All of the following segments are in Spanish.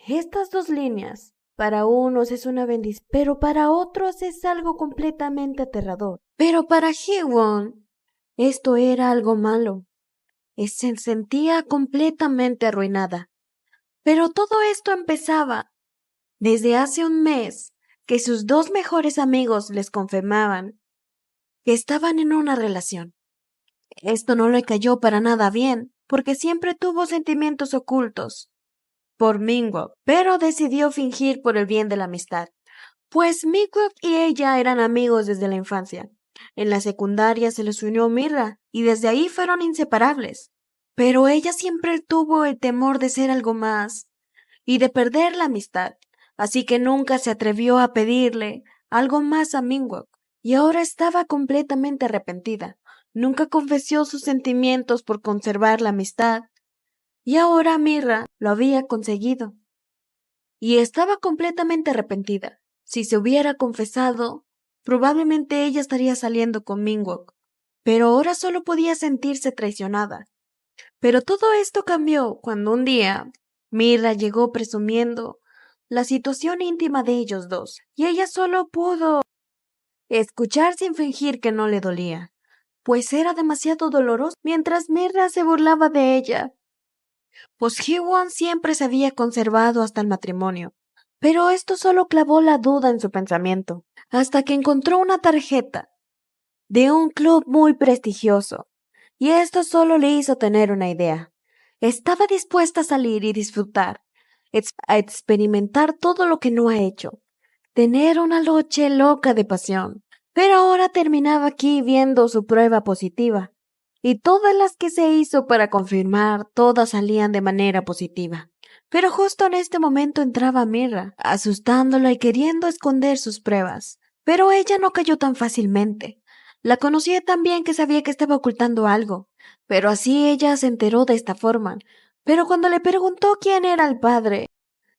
Estas dos líneas, para unos es una bendición, pero para otros es algo completamente aterrador. Pero para Hee-won, esto era algo malo. Se sentía completamente arruinada. Pero todo esto empezaba desde hace un mes que sus dos mejores amigos les confirmaban que estaban en una relación. Esto no le cayó para nada bien, porque siempre tuvo sentimientos ocultos por Minwook, pero decidió fingir por el bien de la amistad. Pues Minwook y ella eran amigos desde la infancia. En la secundaria se les unió Mirra y desde ahí fueron inseparables. Pero ella siempre tuvo el temor de ser algo más y de perder la amistad, así que nunca se atrevió a pedirle algo más a Minwook, y ahora estaba completamente arrepentida. Nunca confesó sus sentimientos por conservar la amistad, y ahora Mirra lo había conseguido, y estaba completamente arrepentida. Si se hubiera confesado, probablemente ella estaría saliendo con Minwook, pero ahora solo podía sentirse traicionada. Pero todo esto cambió cuando un día Mirra llegó presumiendo la situación íntima de ellos dos, y ella solo pudo escuchar sin fingir que no le dolía, pues era demasiado doloroso. Mientras Mirra se burlaba de ella, pues Hee-won siempre se había conservado hasta el matrimonio. Pero esto solo clavó la duda en su pensamiento, hasta que encontró una tarjeta de un club muy prestigioso, y esto solo le hizo tener una idea. Estaba dispuesta a salir y disfrutar, a experimentar todo lo que no ha hecho, tener una noche loca de pasión. Pero ahora terminaba aquí viendo su prueba positiva, y todas las que se hizo para confirmar, todas salían de manera positiva. Pero justo en este momento entraba Mirra, asustándola y queriendo esconder sus pruebas. Pero ella no cayó tan fácilmente. La conocía tan bien que sabía que estaba ocultando algo, pero así ella se enteró de esta forma. Pero cuando le preguntó quién era el padre,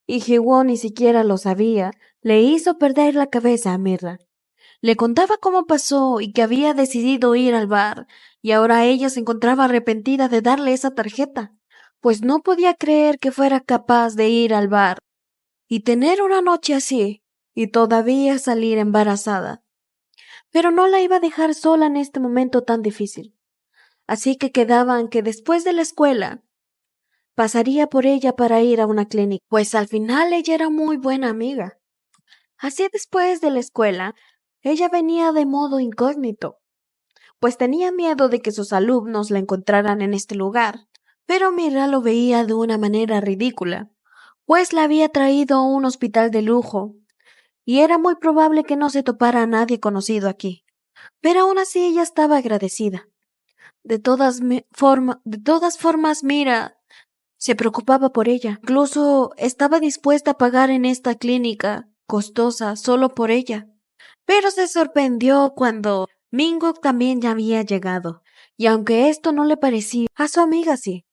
y Hee-won ni siquiera lo sabía, le hizo perder la cabeza a Mirra. Le contaba cómo pasó y que había decidido ir al bar, y ahora ella se encontraba arrepentida de darle esa tarjeta, pues no podía creer que fuera capaz de ir al bar y tener una noche así, y todavía salir embarazada. Pero no la iba a dejar sola en este momento tan difícil. Así que quedaban que después de la escuela pasaría por ella para ir a una clínica, pues al final ella era muy buena amiga. Así después de la escuela, ella venía de modo incógnito, pues tenía miedo de que sus alumnos la encontraran en este lugar. Pero Mira lo veía de una manera ridícula, pues la había traído a un hospital de lujo, y era muy probable que no se topara a nadie conocido aquí. Pero aún así ella estaba agradecida. De todas formas, Mira se preocupaba por ella. Incluso estaba dispuesta a pagar en esta clínica costosa solo por ella. Pero se sorprendió cuando Mingo también ya había llegado. Y aunque esto no le parecía, a su amiga sí.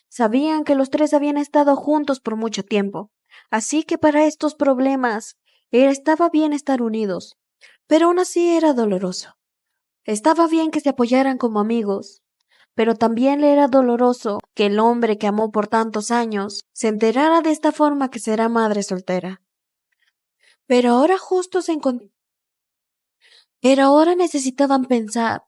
Sabían que los tres habían estado juntos por mucho tiempo. Así que para estos problemas estaba bien estar unidos. Pero aún así era doloroso. Estaba bien que se apoyaran como amigos, pero también le era doloroso que el hombre que amó por tantos años se enterara de esta forma que será madre soltera. Pero ahora justo se encont- Pero ahora necesitaban pensar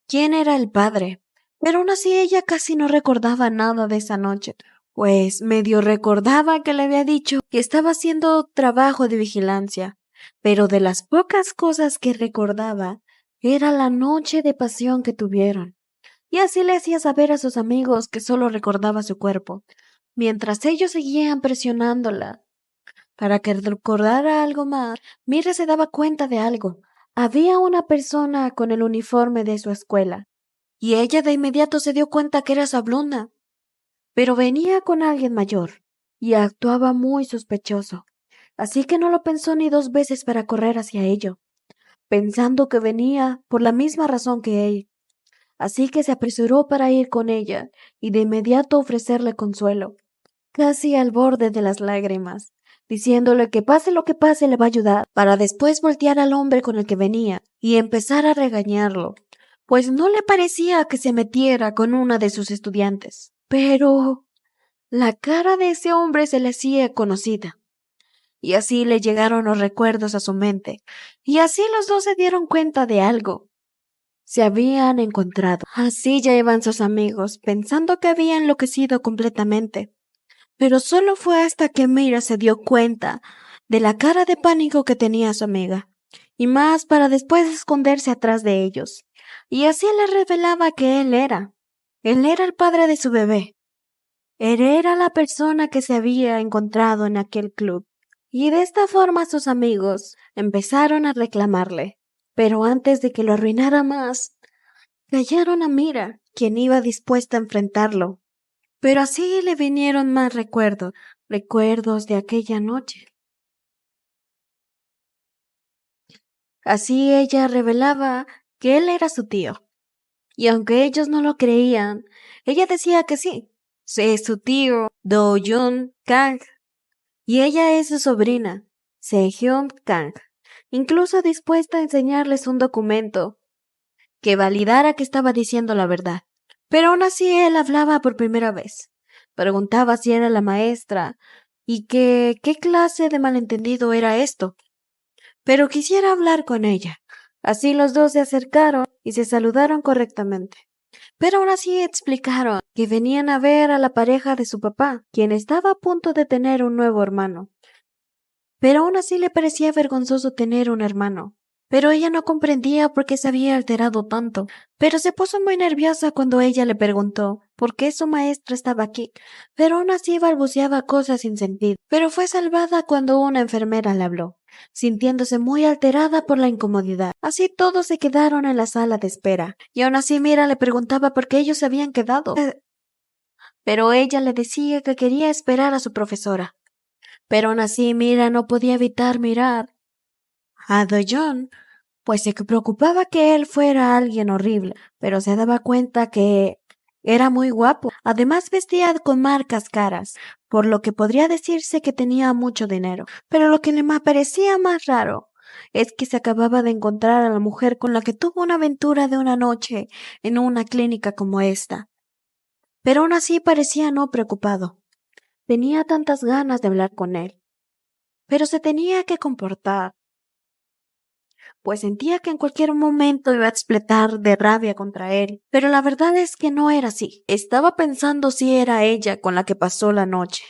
quién era el padre. Pero aún así ella casi no recordaba nada de esa noche, pues medio recordaba que le había dicho que estaba haciendo trabajo de vigilancia, pero de las pocas cosas que recordaba era la noche de pasión que tuvieron. Y así le hacía saber a sus amigos que solo recordaba su cuerpo, mientras ellos seguían presionándola para que recordara algo más. Mira se daba cuenta de algo. Había una persona con el uniforme de su escuela, y ella de inmediato se dio cuenta que era su alumna, pero venía con alguien mayor, y actuaba muy sospechoso, así que no lo pensó ni dos veces para correr hacia ello, pensando que venía por la misma razón que él. Así que se apresuró para ir con ella y de inmediato ofrecerle consuelo, casi al borde de las lágrimas, diciéndole que pase lo que pase le va a ayudar, para después voltear al hombre con el que venía y empezar a regañarlo, pues no le parecía que se metiera con una de sus estudiantes. Pero La cara de ese hombre se le hacía conocida, y así le llegaron los recuerdos a su mente, y así los dos se dieron cuenta de algo. Se habían encontrado. Así ya iban sus amigos, pensando que había enloquecido completamente. Pero solo fue hasta que Mira se dio cuenta de la cara de pánico que tenía su amiga, y más para después esconderse atrás de ellos. Y así le revelaba que él era el padre de su bebé. Él era la persona que se había encontrado en aquel club. Y de esta forma sus amigos empezaron a reclamarle. Pero antes de que lo arruinara más, callaron a Mira, quien iba dispuesta a enfrentarlo. Pero así le vinieron más recuerdos, recuerdos de aquella noche. Así ella revelaba que él era su tío. Y aunque ellos no lo creían, ella decía que sí. Es su tío, Do-Jun Kang, y ella es su sobrina, Se-Hyun Kang, incluso dispuesta a enseñarles un documento que validara que estaba diciendo la verdad. Pero aún así él hablaba por primera vez. Preguntaba si era la maestra y que qué clase de malentendido era esto. Pero quisiera hablar con ella. Así los dos se acercaron y se saludaron correctamente. Pero aún así explicaron que venían a ver a la pareja de su papá, quien estaba a punto de tener un nuevo hermano. Pero aún así le parecía vergonzoso tener un hermano. Pero ella no comprendía por qué se había alterado tanto. Pero se puso muy nerviosa cuando ella le preguntó por qué su maestra estaba aquí. Pero aún así balbuceaba cosas sin sentido. Pero fue salvada cuando una enfermera le habló, sintiéndose muy alterada por la incomodidad. Así todos se quedaron en la sala de espera. Y aún así Mira le preguntaba por qué ellos se habían quedado. Pero ella le decía que quería esperar a su profesora. Pero aún así Mira no podía evitar mirar a Do-Jun, pues se preocupaba que él fuera alguien horrible, pero se daba cuenta que era muy guapo. Además vestía con marcas caras, por lo que podría decirse que tenía mucho dinero. Pero lo que le parecía más raro es que se acababa de encontrar a la mujer con la que tuvo una aventura de una noche en una clínica como esta. Pero aún así parecía no preocupado. Tenía tantas ganas de hablar con él, pero se tenía que comportar, pues sentía que en cualquier momento iba a explotar de rabia contra él. Pero la verdad es que no era así. Estaba pensando si era ella con la que pasó la noche.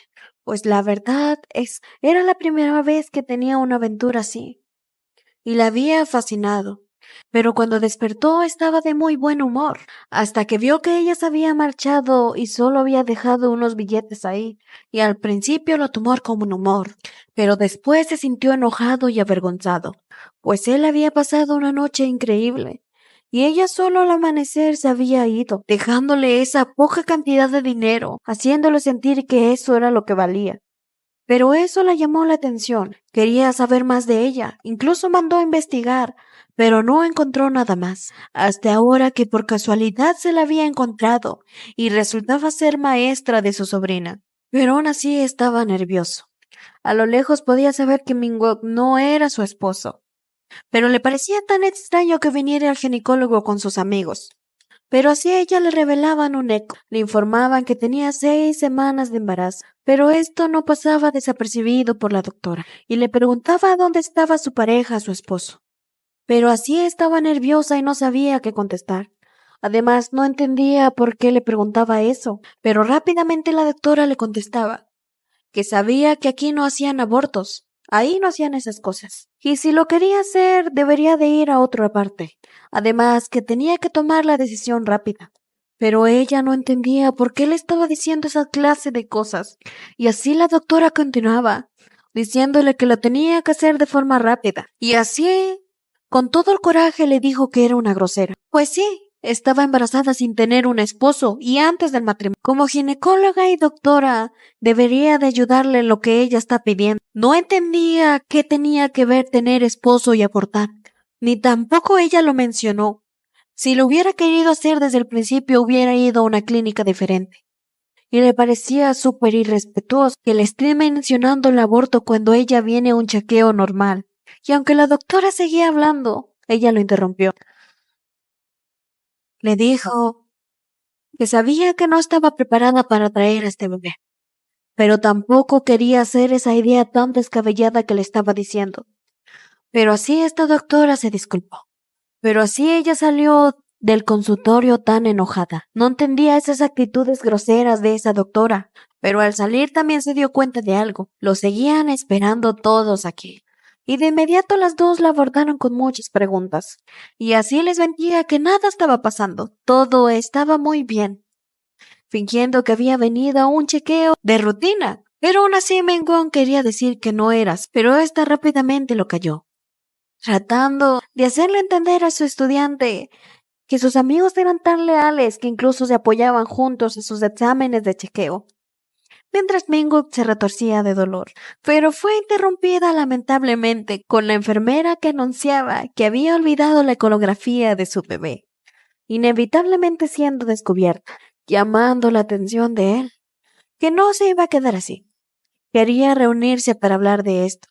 Pues la verdad era la primera vez que tenía una aventura así, y la había fascinado. Pero cuando despertó estaba de muy buen humor, hasta que vio que ella se había marchado y solo había dejado unos billetes ahí, y al principio lo tomó como un humor, pero después se sintió enojado y avergonzado, pues él había pasado una noche increíble, y ella solo al amanecer se había ido, dejándole esa poca cantidad de dinero, haciéndole sentir que eso era lo que valía. Pero eso le llamó la atención. Quería saber más de ella. Incluso mandó a investigar, pero no encontró nada más. Hasta ahora que por casualidad se la había encontrado y resultaba ser maestra de su sobrina. Pero aún así estaba nervioso. A lo lejos podía saber que Minwok no era su esposo, pero le parecía tan extraño que viniera al ginecólogo con sus amigos. Pero así a ella le revelaban un eco, le informaban que tenía 6 semanas de embarazo, pero esto no pasaba desapercibido por la doctora, y le preguntaba dónde estaba su pareja, su esposo. Pero así estaba nerviosa y no sabía qué contestar. Además, no entendía por qué le preguntaba eso, pero rápidamente la doctora le contestaba que sabía que aquí no hacían abortos, ahí no hacían esas cosas. Y si lo quería hacer, debería de ir a otra parte. Además, que tenía que tomar la decisión rápida. Pero ella no entendía por qué le estaba diciendo esa clase de cosas. Y así la doctora continuaba, diciéndole que lo tenía que hacer de forma rápida. Y así, con todo el coraje, le dijo que era una grosera. Pues sí, estaba embarazada sin tener un esposo y antes del matrimonio. Como ginecóloga y doctora, debería de ayudarle en lo que ella está pidiendo. No entendía qué tenía que ver tener esposo y abortar, ni tampoco ella lo mencionó. Si lo hubiera querido hacer desde el principio, hubiera ido a una clínica diferente. Y le parecía súper irrespetuoso que le esté mencionando el aborto cuando ella viene a un chequeo normal. Y aunque la doctora seguía hablando, ella lo interrumpió. Le dijo que sabía que no estaba preparada para traer a este bebé, pero tampoco quería hacer esa idea tan descabellada que le estaba diciendo. Pero así esta doctora se disculpó. Pero así ella salió del consultorio tan enojada. No entendía esas actitudes groseras de esa doctora, pero al salir también se dio cuenta de algo. Lo seguían esperando todos aquí. Y de inmediato las dos la abordaron con muchas preguntas. Y así les vendía que nada estaba pasando. Todo estaba muy bien, fingiendo que había venido a un chequeo de rutina. Pero aún así Mengón quería decir que no eras, pero ésta rápidamente lo calló, tratando de hacerle entender a su estudiante que sus amigos eran tan leales que incluso se apoyaban juntos en sus exámenes de chequeo, mientras Mingo se retorcía de dolor. Pero fue interrumpida lamentablemente con la enfermera que anunciaba que había olvidado la ecografía de su bebé, inevitablemente siendo descubierta, llamando la atención de él, que no se iba a quedar así. Quería reunirse para hablar de esto,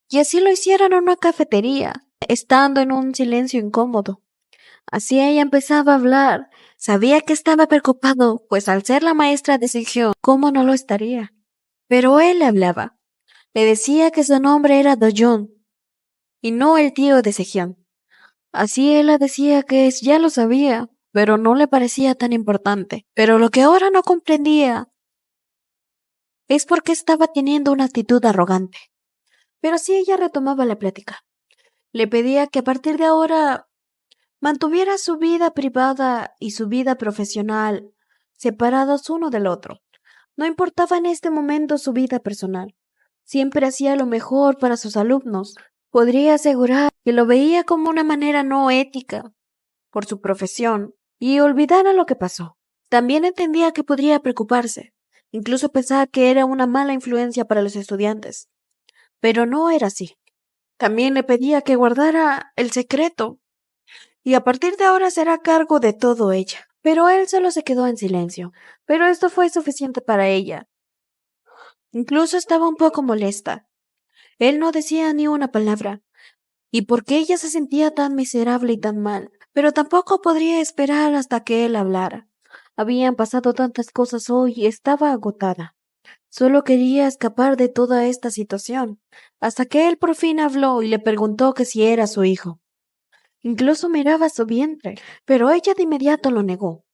y así lo hicieron en una cafetería, estando en un silencio incómodo. Así ella empezaba a hablar. Sabía que estaba preocupado, pues al ser la maestra de sección, ¿cómo no lo estaría? Pero él le hablaba. Le decía que su nombre era Do-Jun, y no el tío de Sejong. Así él le decía que ya lo sabía, pero no le parecía tan importante. Pero lo que ahora no comprendía es por qué estaba teniendo una actitud arrogante. Pero así ella retomaba la plática. Le pedía que a partir de ahora mantuviera su vida privada y su vida profesional separados uno del otro. No importaba en este momento su vida personal. Siempre hacía lo mejor para sus alumnos. Podría asegurar que lo veía como una manera no ética por su profesión y olvidara lo que pasó. También entendía que podría preocuparse, incluso pensar que era una mala influencia para los estudiantes. Pero no era así. También le pedía que guardara el secreto y a partir de ahora será cargo de todo ella. Pero él solo se quedó en silencio. Pero esto fue suficiente para ella. Incluso estaba un poco molesta. Él no decía ni una palabra. ¿Y por qué ella se sentía tan miserable y tan mal? Pero tampoco podría esperar hasta que él hablara. Habían pasado tantas cosas hoy y estaba agotada. Solo quería escapar de toda esta situación, hasta que él por fin habló y le preguntó que si era su hijo. Incluso miraba su vientre, pero ella de inmediato lo negó.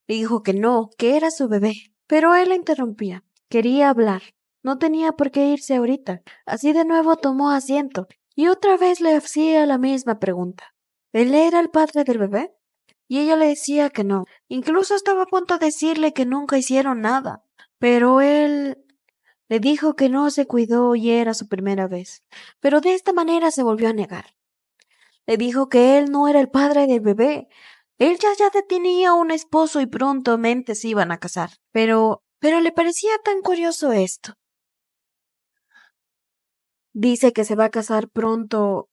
Le dijo que no, que era su bebé. Pero él la interrumpía. Quería hablar. No tenía por qué irse ahorita. Así de nuevo tomó asiento y otra vez le hacía la misma pregunta. ¿Él era el padre del bebé? Y ella le decía que no. Incluso estaba a punto de decirle que nunca hicieron nada. Pero él le dijo que no se cuidó y era su primera vez. Pero de esta manera se volvió a negar. Le dijo que él no era el padre del bebé. Él ya tenía un esposo y prontamente se iban a casar. Pero le parecía tan curioso esto. Dice que se va a casar pronto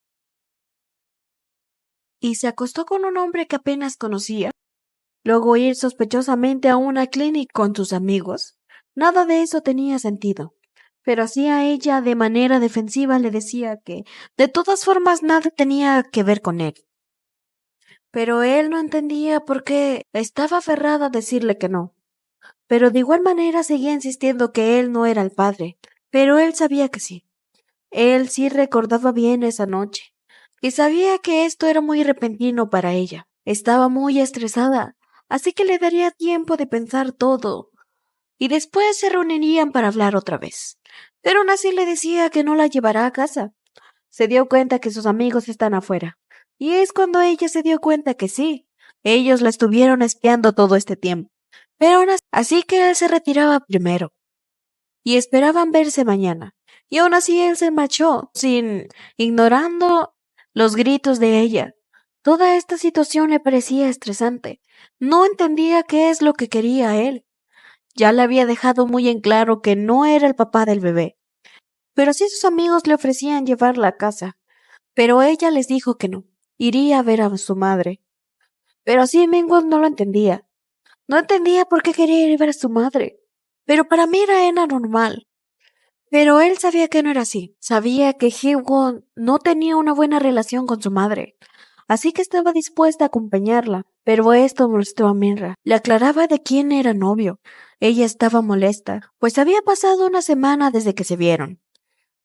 y se acostó con un hombre que apenas conocía. Luego ir sospechosamente a una clínica con sus amigos. Nada de eso tenía sentido. Pero así a ella de manera defensiva le decía que de todas formas nada tenía que ver con él. Pero él no entendía por qué estaba aferrada a decirle que no. Pero de igual manera seguía insistiendo que él no era el padre. Pero él sabía que sí. Él sí recordaba bien esa noche. Y sabía que esto era muy repentino para ella. Estaba muy estresada, así que le daría tiempo de pensar todo. Y después se reunirían para hablar otra vez. Pero aún así le decía que no la llevará a casa. Se dio cuenta que sus amigos están afuera. Y es cuando ella se dio cuenta que sí, ellos la estuvieron espiando todo este tiempo. Pero aún así que él se retiraba primero. Y esperaban verse mañana. Y aún así él se marchó, ignorando los gritos de ella. Toda esta situación le parecía estresante. No entendía qué es lo que quería él. Ya le había dejado muy en claro que no era el papá del bebé. Pero sí sus amigos le ofrecían llevarla a casa. Pero ella les dijo que no. Iría a ver a su madre. Pero así Mingwon no lo entendía. No entendía por qué quería ir a ver a su madre. Pero para mí era normal. Pero él sabía que no era así. Sabía que Hee-won no tenía una buena relación con su madre. así que estaba dispuesta a acompañarla. Pero esto molestó a Minra. Le aclaraba de quién era novio. Ella estaba molesta, pues había pasado una semana desde que se vieron.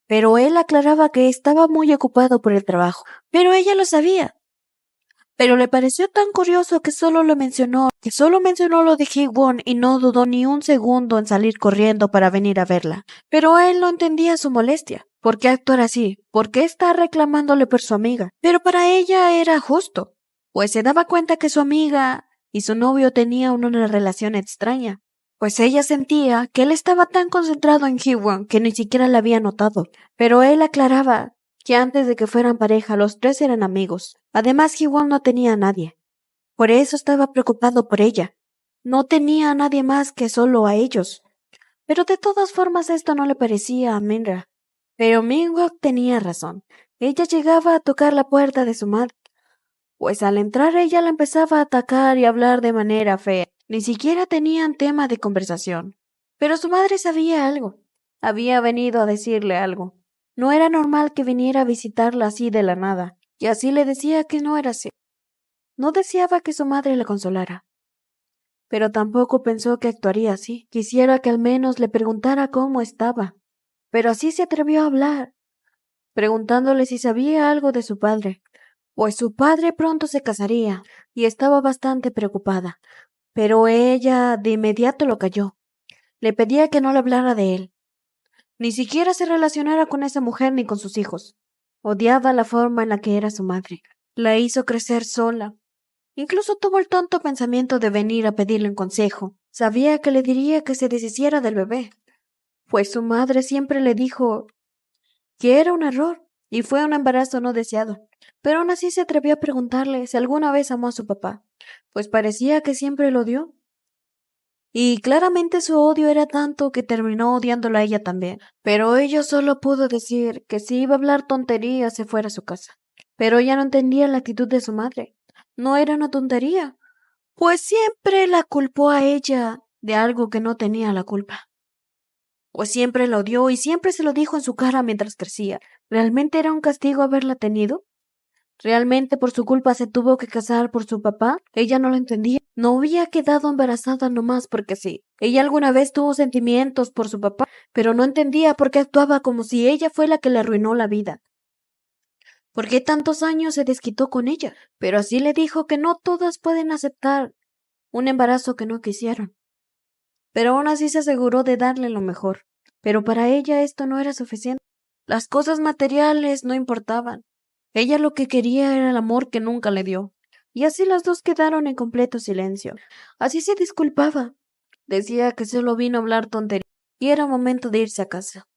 Pero él aclaraba que estaba muy ocupado por el trabajo. Pero ella lo sabía. Pero le pareció tan curioso que solo mencionó lo de Hee-won y no dudó ni un segundo en salir corriendo para venir a verla. Pero él no entendía su molestia. ¿Por qué actuar así? ¿Por qué estar reclamándole por su amiga? Pero para ella era justo, pues se daba cuenta que su amiga y su novio tenían una relación extraña. Pues ella sentía que él estaba tan concentrado en Hee-won que ni siquiera la había notado. Pero él aclaraba que antes de que fueran pareja los tres eran amigos. Además, Hee-won no tenía a nadie. Por eso estaba preocupado por ella. No tenía a nadie más que solo a ellos. Pero de todas formas esto no le parecía a Minra. Pero Minwok tenía razón. Ella llegaba a tocar la puerta de su madre, pues al entrar ella la empezaba a atacar y hablar de manera fea. Ni siquiera tenían tema de conversación. Pero su madre sabía algo. Había venido a decirle algo. No era normal que viniera a visitarla así de la nada, y así le decía que no era así. No deseaba que su madre la consolara, pero tampoco pensó que actuaría así. Quisiera que al menos le preguntara cómo estaba. Pero así se atrevió a hablar, preguntándole si sabía algo de su padre, pues su padre pronto se casaría, y estaba bastante preocupada. Pero ella de inmediato lo calló. Le pedía que no le hablara de él, ni siquiera se relacionara con esa mujer ni con sus hijos. Odiaba la forma en la que era su madre. La hizo crecer sola. Incluso tuvo el tonto pensamiento de venir a pedirle un consejo. Sabía que le diría que se deshiciera del bebé, pues su madre siempre le dijo que era un error y fue un embarazo no deseado. Pero aún así se atrevió a preguntarle si alguna vez amó a su papá, pues parecía que siempre lo odió. Y claramente su odio era tanto que terminó odiándola a ella también. Pero ella solo pudo decir que si iba a hablar tonterías se fuera a su casa. Pero ella no entendía la actitud de su madre. No era una tontería, pues siempre la culpó a ella de algo que no tenía la culpa. Pues siempre la odió y siempre se lo dijo en su cara mientras crecía. ¿Realmente era un castigo haberla tenido? ¿Realmente por su culpa se tuvo que casar por su papá? Ella no lo entendía. No había quedado embarazada nomás porque sí. Ella alguna vez tuvo sentimientos por su papá, pero no entendía por qué actuaba como si ella fue la que le arruinó la vida. ¿Por qué tantos años se desquitó con ella? Pero así le dijo que no todas pueden aceptar un embarazo que no quisieron. Pero aún así se aseguró de darle lo mejor. Pero para ella esto no era suficiente. Las cosas materiales no importaban. Ella lo que quería era el amor que nunca le dio. Y así las dos quedaron en completo silencio. Así se disculpaba. Decía que solo vino a hablar tonterías y era momento de irse a casa.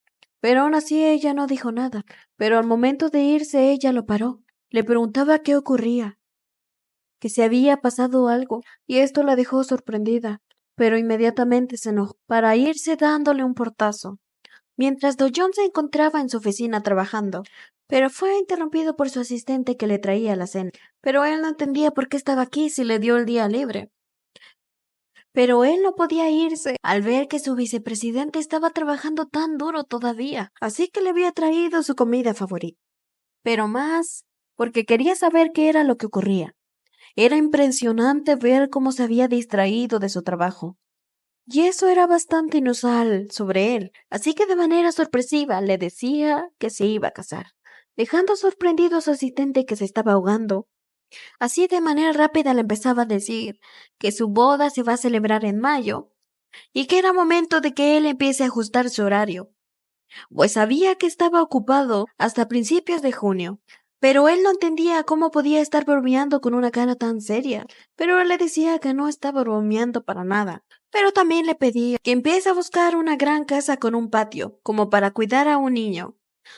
Pero aún así ella no dijo nada. Pero al momento de irse ella lo paró. Le preguntaba qué ocurría, que si había pasado algo, y esto la dejó sorprendida. Pero inmediatamente se enojó para irse dándole un portazo, mientras Do-Joon se encontraba en su oficina trabajando, pero fue interrumpido por su asistente que le traía la cena. Pero él no entendía por qué estaba aquí si le dio el día libre. Pero él no podía irse al ver que su vicepresidente estaba trabajando tan duro todavía, así que le había traído su comida favorita. Pero más porque quería saber qué era lo que ocurría. Era impresionante ver cómo se había distraído de su trabajo. Y eso era bastante inusual sobre él, así que de manera sorpresiva le decía que se iba a casar, dejando sorprendido a su asistente que se estaba ahogando. Así de manera rápida le empezaba a decir que su boda se va a celebrar en mayo y que era momento de que él empiece a ajustar su horario, pues sabía que estaba ocupado hasta principios de junio. Pero él no entendía cómo podía estar bromeando con una cara tan seria. Pero él le decía que no estaba bromeando para nada. Pero también le pedía que empiece a buscar una gran casa con un patio, como para cuidar a un niño,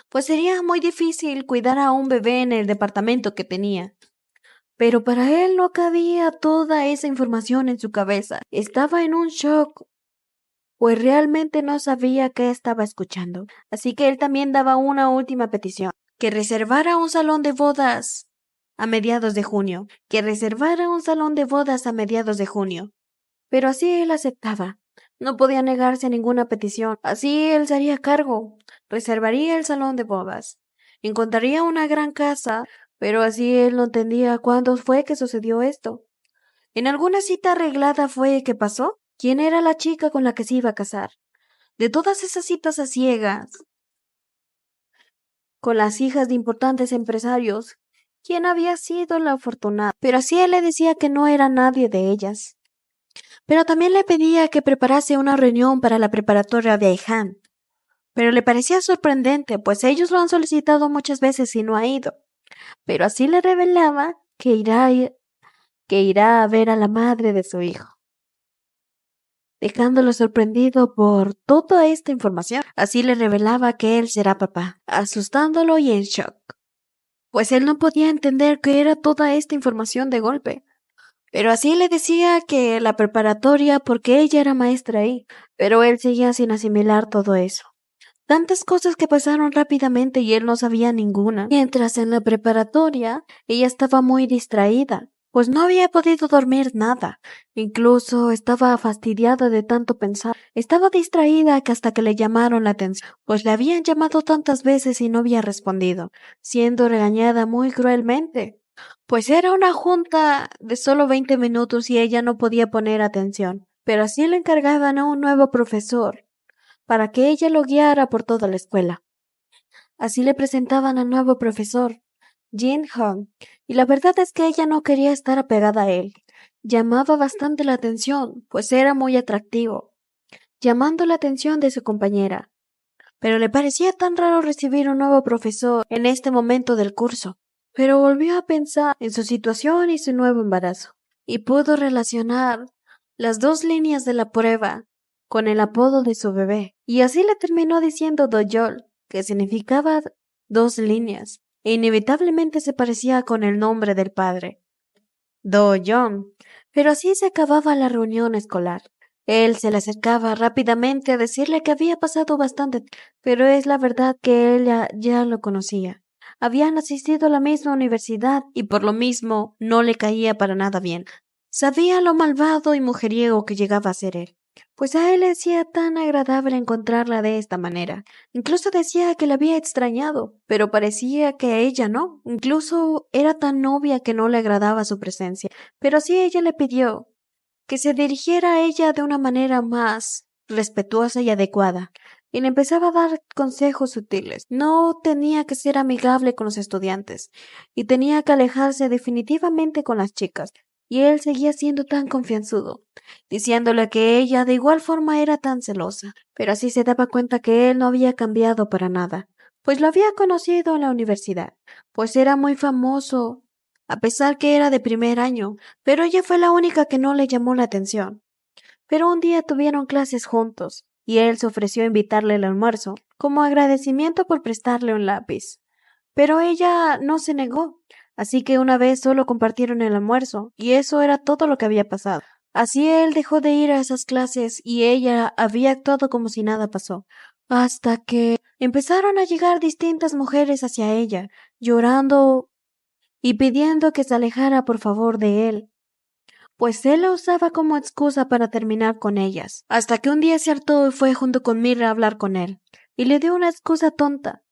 pues sería muy difícil cuidar a un bebé en el departamento que tenía. Pero para él no cabía toda esa información en su cabeza. Estaba en un shock, pues realmente no sabía qué estaba escuchando. Así que él también daba una última petición, que reservara un salón de bodas a mediados de junio, que reservara un salón de bodas a mediados de junio. Pero así él aceptaba. No podía negarse a ninguna petición. Así él se haría cargo. Reservaría el salón de bodas. Encontraría una gran casa Pero así él no entendía cuándo fue que sucedió esto. ¿En alguna cita arreglada fue que pasó? ¿Quién era la chica con la que se iba a casar? De todas esas citas a ciegas, con las hijas de importantes empresarios, ¿quién había sido la afortunada? Pero así él le decía que no era nadie de ellas. Pero también le pedía que preparase una reunión para la preparatoria de Aihan. Pero le parecía sorprendente, pues ellos lo han solicitado muchas veces y no ha ido. Pero así le revelaba que irá a ver a la madre de su hijo, dejándolo sorprendido por toda esta información. Así le revelaba que él será papá, asustándolo y en shock, pues él no podía entender qué era toda esta información de golpe. Pero así le decía que la preparatoria porque ella era maestra ahí, pero él seguía sin asimilar todo eso. Tantas cosas que pasaron rápidamente y él no sabía ninguna. Mientras en la preparatoria, ella estaba muy distraída, pues no había podido dormir nada. Incluso estaba fastidiada de tanto pensar. Estaba distraída que hasta que le llamaron la atención, pues le habían llamado tantas veces y no había respondido, siendo regañada muy cruelmente. Pues era una junta de solo 20 minutos y ella no podía poner atención. Pero así le encargaban a un nuevo profesor para que ella lo guiara por toda la escuela. Así le presentaban al nuevo profesor, Jin Hong, y la verdad es que ella no quería estar apegada a él. Llamaba bastante la atención, pues era muy atractivo, llamando la atención de su compañera. Pero le parecía tan raro recibir un nuevo profesor en este momento del curso. Pero volvió a pensar en su situación y su nuevo embarazo, y pudo relacionar las dos líneas de la prueba con el apodo de su bebé, y así le terminó diciendo Doyol, que significaba dos líneas, e inevitablemente se parecía con el nombre del padre, Do-Young. Pero así se acababa la reunión escolar. Él se le acercaba rápidamente a decirle que había pasado bastante, pero es la verdad que ella ya lo conocía. Habían asistido a la misma universidad y por lo mismo no le caía para nada bien. Sabía lo malvado y mujeriego que llegaba a ser él, pues a él le hacía tan agradable encontrarla de esta manera. Incluso decía que la había extrañado, pero parecía que a ella no. Incluso era tan novia que no le agradaba su presencia. Pero sí ella le pidió que se dirigiera a ella de una manera más respetuosa y adecuada, y le empezaba a dar consejos sutiles. No tenía que ser amigable con los estudiantes, y tenía que alejarse definitivamente con las chicas. Y él seguía siendo tan confianzudo, diciéndole que ella de igual forma era tan celosa, pero así se daba cuenta que él no había cambiado para nada, pues lo había conocido en la universidad, pues era muy famoso, a pesar que era de primer año, pero ella fue la única que no le llamó la atención. Pero un día tuvieron clases juntos, y él se ofreció a invitarle al almuerzo, como agradecimiento por prestarle un lápiz. Pero ella no se negó, así que una vez solo compartieron el almuerzo, y eso era todo lo que había pasado. Así él dejó de ir a esas clases y ella había actuado como si nada pasó, hasta que empezaron a llegar distintas mujeres hacia ella, llorando y pidiendo que se alejara por favor de él, pues él la usaba como excusa para terminar con ellas, hasta que un día se hartó y fue junto con Mira a hablar con él, y le dio una excusa tonta.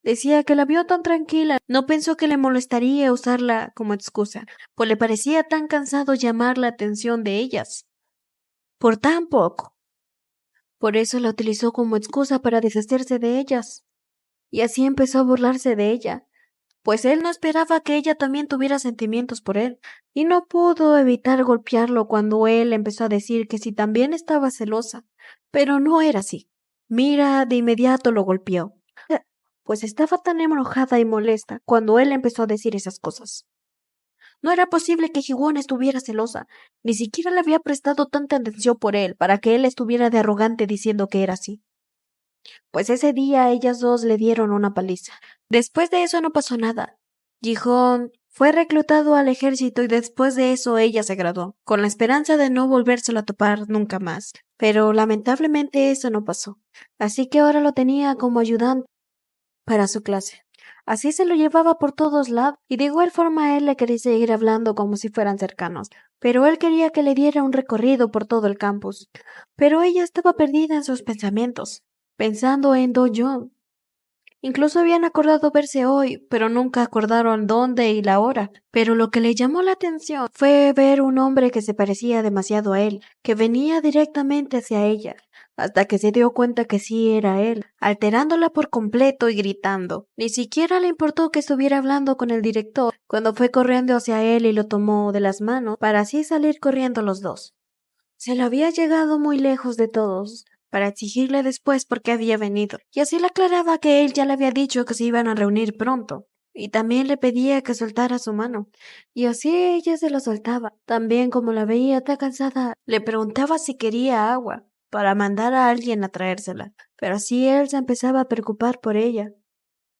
Decía que la vio tan tranquila, no pensó que le molestaría usarla como excusa, pues le parecía tan cansado llamar la atención de ellas, por tan poco. Por eso la utilizó como excusa para deshacerse de ellas, y así empezó a burlarse de ella, pues él no esperaba que ella también tuviera sentimientos por él, y no pudo evitar golpearlo cuando él empezó a decir que sí también estaba celosa, pero no era así. Mira de inmediato lo golpeó, pues estaba tan enojada y molesta cuando él empezó a decir esas cosas. No era posible que Jiwon estuviera celosa, ni siquiera le había prestado tanta atención por él para que él estuviera de arrogante diciendo que era así. Pues ese día ellas dos le dieron una paliza. Después de eso no pasó nada. Gijón fue reclutado al ejército y después de eso ella se graduó, con la esperanza de no volvérselo a topar nunca más. Pero lamentablemente eso no pasó. Así que ahora lo tenía como ayudante para su clase. Así se lo llevaba por todos lados, y de igual forma él le quería seguir hablando como si fueran cercanos, pero él quería que le diera un recorrido por todo el campus. Pero ella estaba perdida en sus pensamientos, pensando en Do Jung, Incluso habían acordado verse hoy, pero nunca acordaron dónde y la hora. Pero lo que le llamó la atención fue ver un hombre que se parecía demasiado a él, que venía directamente hacia ella, hasta que se dio cuenta que sí era él, alterándola por completo y gritando. Ni siquiera le importó que estuviera hablando con el director, cuando fue corriendo hacia él y lo tomó de las manos, para así salir corriendo los dos. Se lo había llegado muy lejos de todos, para exigirle después por qué había venido, y así le aclaraba que él ya le había dicho que se iban a reunir pronto, y también le pedía que soltara su mano, y así ella se la soltaba. También como la veía tan cansada, le preguntaba si quería agua, para mandar a alguien a traérsela, pero así él se empezaba a preocupar por ella,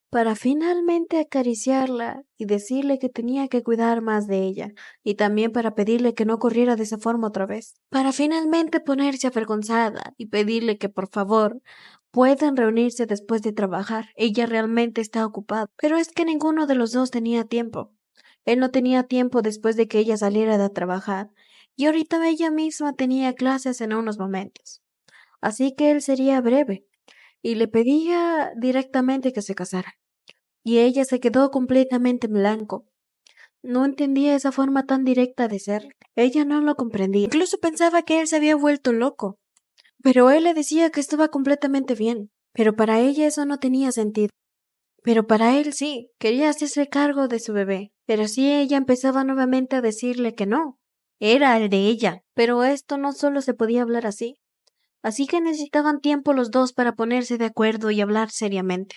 para finalmente acariciarla y decirle que tenía que cuidar más de ella, y también para pedirle que no corriera de esa forma otra vez, para finalmente ponerse avergonzada y pedirle que por favor puedan reunirse después de trabajar. Ella realmente está ocupada, pero es que ninguno de los dos tenía tiempo. Él no tenía tiempo después de que ella saliera de trabajar, y ahorita ella misma tenía clases en unos momentos. Así que él sería breve, y le pedía directamente que se casara. Y ella se quedó completamente en blanco. No entendía esa forma tan directa de ser. Ella no lo comprendía. Incluso pensaba que él se había vuelto loco. Pero él le decía que estaba completamente bien. Pero para ella eso no tenía sentido. Pero para él sí, quería hacerse cargo de su bebé. Pero sí ella empezaba nuevamente a decirle que no. Era el de ella. Pero esto no solo se podía hablar así. Así que necesitaban tiempo los dos para ponerse de acuerdo y hablar seriamente.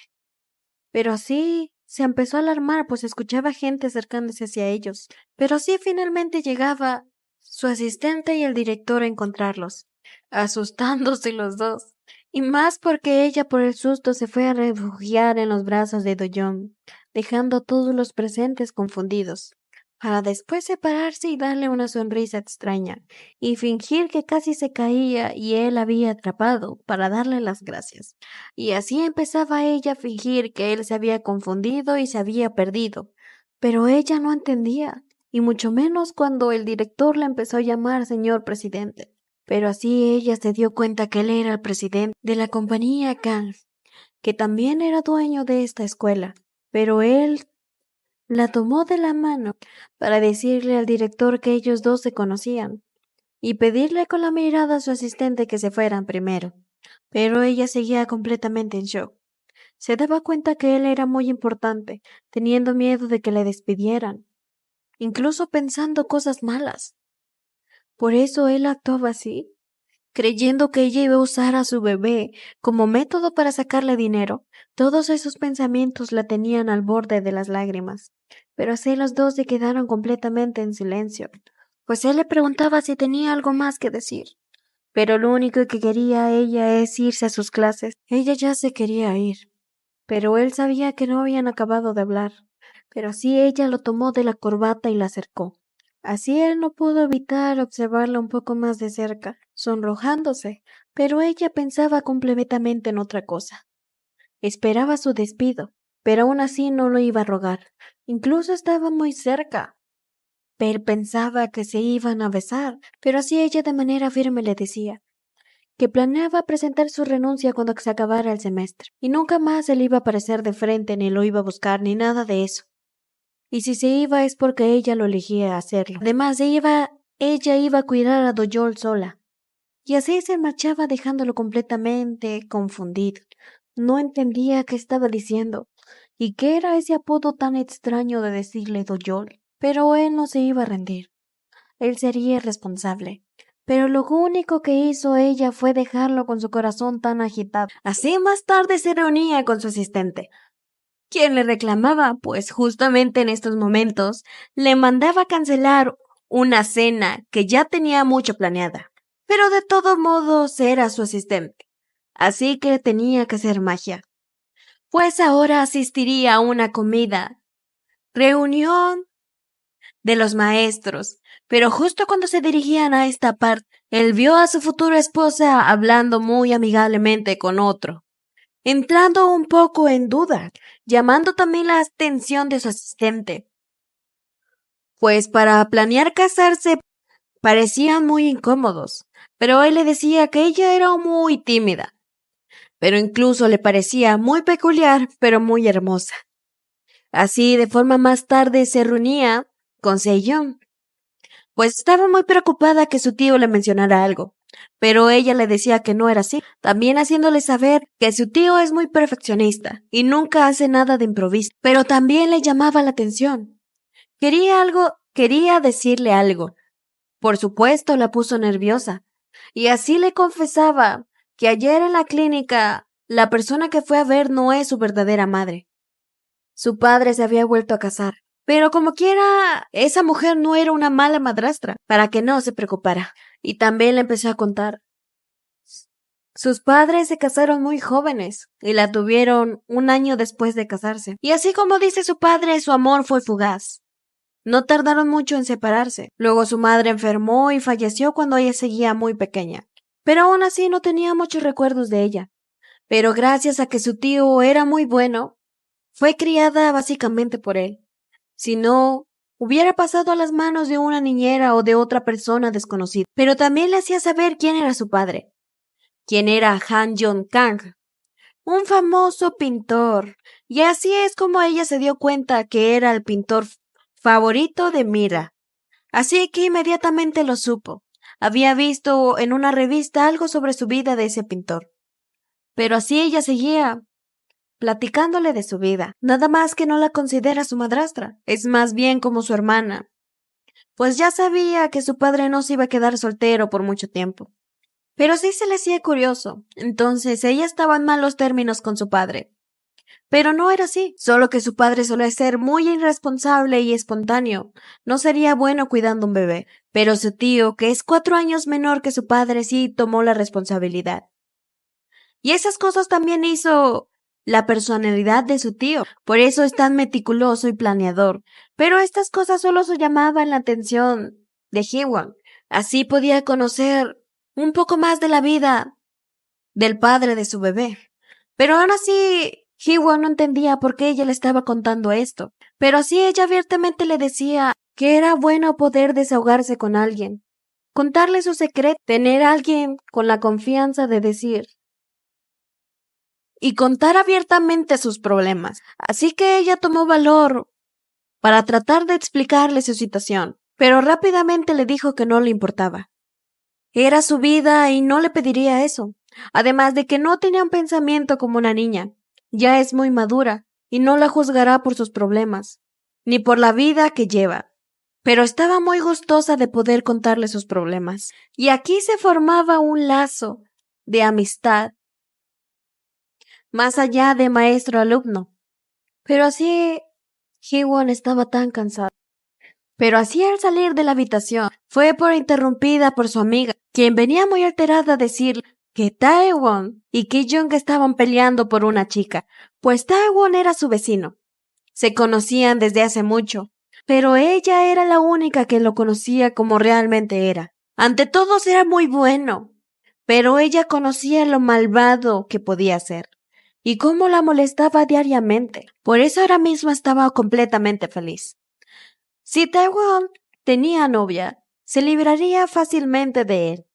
Pero así se empezó a alarmar, pues escuchaba gente acercándose hacia ellos. Pero así finalmente llegaba su asistente y el director a encontrarlos, asustándose los dos. Y más porque ella por el susto se fue a refugiar en los brazos de Do-young, dejando a todos los presentes confundidos, para después separarse y darle una sonrisa extraña, y fingir que casi se caía y él había atrapado para darle las gracias. Y así empezaba ella a fingir que él se había confundido y se había perdido. Pero ella no entendía, y mucho menos cuando el director la empezó a llamar señor presidente. Pero así ella se dio cuenta que él era el presidente de la compañía Kang, que también era dueño de esta escuela. Pero él la tomó de la mano para decirle al director que ellos dos se conocían, y pedirle con la mirada a su asistente que se fueran primero. Pero ella seguía completamente en shock. Se daba cuenta que él era muy importante, teniendo miedo de que le despidieran, incluso pensando cosas malas. Por eso él actuaba así, creyendo que ella iba a usar a su bebé como método para sacarle dinero. Todos esos pensamientos la tenían al borde de las lágrimas. Pero así los dos se quedaron completamente en silencio, pues él le preguntaba si tenía algo más que decir. Pero lo único que quería ella es irse a sus clases. Ella ya se quería ir. Pero él sabía que no habían acabado de hablar. Pero así ella lo tomó de la corbata y la acercó. Así él no pudo evitar observarla un poco más de cerca, sonrojándose, pero ella pensaba completamente en otra cosa. Esperaba su despido, pero aún así no lo iba a rogar. Incluso estaba muy cerca. Pero pensaba que se iban a besar, pero así ella de manera firme le decía que planeaba presentar su renuncia cuando se acabara el semestre, y nunca más se le iba a aparecer de frente, ni lo iba a buscar, ni nada de eso. Y si se iba es porque ella lo elegía hacerlo. Además, ella iba a cuidar a Doyol sola. Y así se marchaba dejándolo completamente confundido. No entendía qué estaba diciendo, y qué era ese apodo tan extraño de decirle Doyol. Pero él no se iba a rendir. Él sería responsable. Pero lo único que hizo ella fue dejarlo con su corazón tan agitado. Así más tarde se reunía con su asistente, quien le reclamaba, pues justamente en estos momentos le mandaba cancelar una cena que ya tenía mucho planeada. Pero de todos modos era su asistente, así que tenía que hacer magia. Pues ahora asistiría a una comida, reunión de los maestros, pero justo cuando se dirigían a esta parte, él vio a su futura esposa hablando muy amigablemente con otro, entrando un poco en duda, llamando también la atención de su asistente, pues para planear casarse parecían muy incómodos, pero él le decía que ella era muy tímida. pero incluso le parecía muy peculiar, pero muy hermosa. Así, de forma más tarde, se reunía con Sejong, pues estaba muy preocupada que su tío le mencionara algo, pero ella le decía que no era así, también haciéndole saber que su tío es muy perfeccionista y nunca hace nada de improviso, pero también le llamaba la atención. Quería decirle algo. Por supuesto, la puso nerviosa, y así le confesaba que ayer en la clínica la persona que fue a ver no es su verdadera madre. Su padre se había vuelto a casar. Pero como quiera, esa mujer no era una mala madrastra, para que no se preocupara. Y también le empezó a contar. Sus padres se casaron muy jóvenes y la tuvieron un año después de casarse. Y así como dice su padre, su amor fue fugaz. No tardaron mucho en separarse. Luego su madre enfermó y falleció cuando ella seguía muy pequeña. Pero aún así no tenía muchos recuerdos de ella. Pero gracias a que su tío era muy bueno, fue criada básicamente por él. Si no, hubiera pasado a las manos de una niñera o de otra persona desconocida. Pero también le hacía saber quién era su padre, quién era Han Jong-kang, un famoso pintor. Y así es como ella se dio cuenta que era el pintor favorito de Mira. Así que inmediatamente lo supo. Había visto en una revista algo sobre su vida de ese pintor. Pero así ella seguía platicándole de su vida. Nada más que no la considera su madrastra, es más bien como su hermana, pues ya sabía que su padre no se iba a quedar soltero por mucho tiempo. Pero sí se le hacía curioso, entonces ella estaba en malos términos con su padre. Pero no era así, solo que su padre solía ser muy irresponsable y espontáneo. No sería bueno cuidando un bebé, pero su tío, que es 4 años menor que su padre, sí tomó la responsabilidad. Y esas cosas también hizo la personalidad de su tío, por eso es tan meticuloso y planeador. Pero estas cosas solo se llamaban la atención de Hee-won. Así podía conocer un poco más de la vida del padre de su bebé. Pero aún así, Hee-won no entendía por qué ella le estaba contando esto. Pero así ella abiertamente le decía que era bueno poder desahogarse con alguien, contarle su secreto, tener a alguien con la confianza de decir y contar abiertamente sus problemas. Así que ella tomó valor para tratar de explicarle su situación, pero rápidamente le dijo que no le importaba. Era su vida y no le pediría eso. Además de que no tenía un pensamiento como una niña. Ya es muy madura y no la juzgará por sus problemas, ni por la vida que lleva. Pero estaba muy gustosa de poder contarle sus problemas. Y aquí se formaba un lazo de amistad más allá de maestro-alumno. Pero así, Hee-won estaba tan cansado. Pero así al salir de la habitación, fue interrumpida por su amiga, quien venía muy alterada a decirle que Taewon y Ki-jung estaban peleando por una chica, pues Taewon era su vecino. Se conocían desde hace mucho, pero ella era la única que lo conocía como realmente era. Ante todos era muy bueno, pero ella conocía lo malvado que podía ser y cómo la molestaba diariamente. Por eso ahora mismo estaba completamente feliz. Si Taewon tenía novia, se libraría fácilmente de él.